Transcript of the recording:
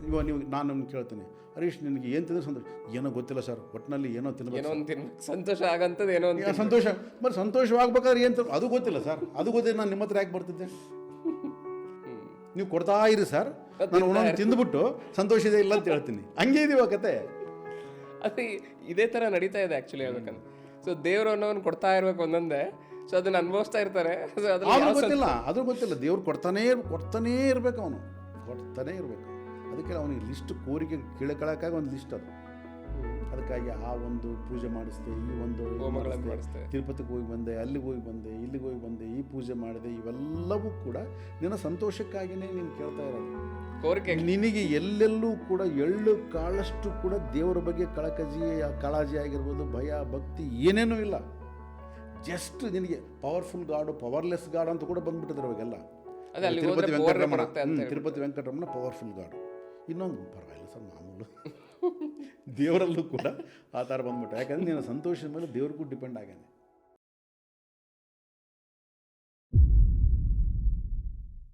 ಇವಾಗ ನೀವು ನಾನು ನಿಮ್ಗೆ ಕೇಳ್ತೀನಿ, ಹರೀಶ್ ನಿನಗೆ ಏನು ತಿಂದರೆ ಸಂತೋಷ? ಏನೋ ಗೊತ್ತಿಲ್ಲ ಸರ್, ಒಟ್ಟಿನಲ್ಲಿ ಏನೋ ಏನೋ ಒಂದು ತಿನ್ಬೇಕು, ಸಂತೋಷ ಆಗಂತದ್ದು ಏನೋ ಒಂದು ಸಂತೋಷ. ಬಟ್ ಸಂತೋಷವಾಗ್ಬೇಕಾದ್ರೆ ಏನು ಅದು ಗೊತ್ತಿಲ್ಲ ಸರ್. ಅದು ಗೊತ್ತಿಲ್ಲ, ನಾನು ನಿಮ್ಮ ಹತ್ರ ಯಾಕೆ ಬರ್ತಿದ್ದೆ? ನೀವು ಕೊಡ್ತಾ ಇರಿ ಸರ್, ನಾನು ಒಂದೊಂದು ತಿಂದುಬಿಟ್ಟು ಸಂತೋಷ ಇದೆ ಇಲ್ಲ ಅಂತ ಹೇಳ್ತೀನಿ. ಹಂಗೆ ಇದೀವ ಕತೆ. ಅದು ಇದೇ ಥರ ನಡೀತಾ ಇದೆ ಆ್ಯಕ್ಚುಲಿ ಹೇಳ್ಬೇಕಂದ್ರೆ. ಸೊ ದೇವರು ಅನ್ನೋನು ಕೊಡ್ತಾ ಇರ್ಬೇಕು ಒಂದೊಂದೇ, ಸೊ ಅದನ್ನ ಅನುಭವಿಸ್ತಾ ಇರ್ತಾರೆ. ಸೊ ಆದ್ರೂ ಗೊತ್ತಿಲ್ಲ ದೇವ್ರು ಕೊಡ್ತಾನೇ ಇರಬೇಕು, ಅವನು ಕೊಡ್ತಾನೇ ಇರಬೇಕು. ಅದಕ್ಕೆ ಅವನಿಗೆ ಲಿಸ್ಟ್ ಕೋರಿಕೆ ಕೇಳಕ್ಕಾಗಿ ಒಂದು ಲಿಸ್ಟ್ ಅದು. ಅದಕ್ಕಾಗಿ ಆ ಒಂದು ಪೂಜೆ ಮಾಡಿಸ್ದೆ, ಈ ಒಂದು ಮಾಡಿಸ್ದೆ, ತಿರುಪತಿಗೆ ಹೋಗಿ ಬಂದೆ, ಅಲ್ಲಿಗೆ ಹೋಗಿ ಬಂದೆ, ಇಲ್ಲಿಗೆ ಹೋಗಿ ಬಂದೆ, ಈ ಪೂಜೆ ಮಾಡಿದೆ, ಇವೆಲ್ಲವೂ ಕೂಡ ನಿನ್ನ ಸಂತೋಷಕ್ಕಾಗಿಯೇ ನೀನು ಕೇಳ್ತಾ ಇರೋದು. ಕೋರಿಕೆ ನಿನಗೆ ಎಲ್ಲೆಲ್ಲೂ ಕೂಡ ಎಳ್ಳು ಕಾಳಷ್ಟು ಕೂಡ ದೇವರ ಬಗ್ಗೆ ಕಾಳಜಿ ಆಗಿರ್ಬೋದು, ಭಯ ಭಕ್ತಿ ಏನೇನೂ ಇಲ್ಲ. ಜಸ್ಟ್ ನಿನಗೆ ಪವರ್ಫುಲ್ ಗಾಡು, ಪವರ್ಲೆಸ್ ಗಾಡು ಅಂತ ಕೂಡ ಬಂದ್ಬಿಟ್ಟಿದ್ರು ಅವಾಗೆಲ್ಲ. ತಿರುಪತಿ ವೆಂಕಟರಮಣ ಪವರ್ಫುಲ್ ಗಾಡು. ಇನ್ನೊಂದು ಪರವಾಗಿಲ್ಲ ಸರ್, ಮಾಮೂಲು. ದೇವರಲ್ಲೂ ಕೂಡ ಆ ಥರ ಬಂದ್ಬಿಟ್ಟು, ಯಾಕಂದರೆ ನೀನು ಸಂತೋಷದ ಮೇಲೆ ದೇವ್ರಿಗೂ ಡಿಪೆಂಡ್ ಆಗ್ಯಾನೆ.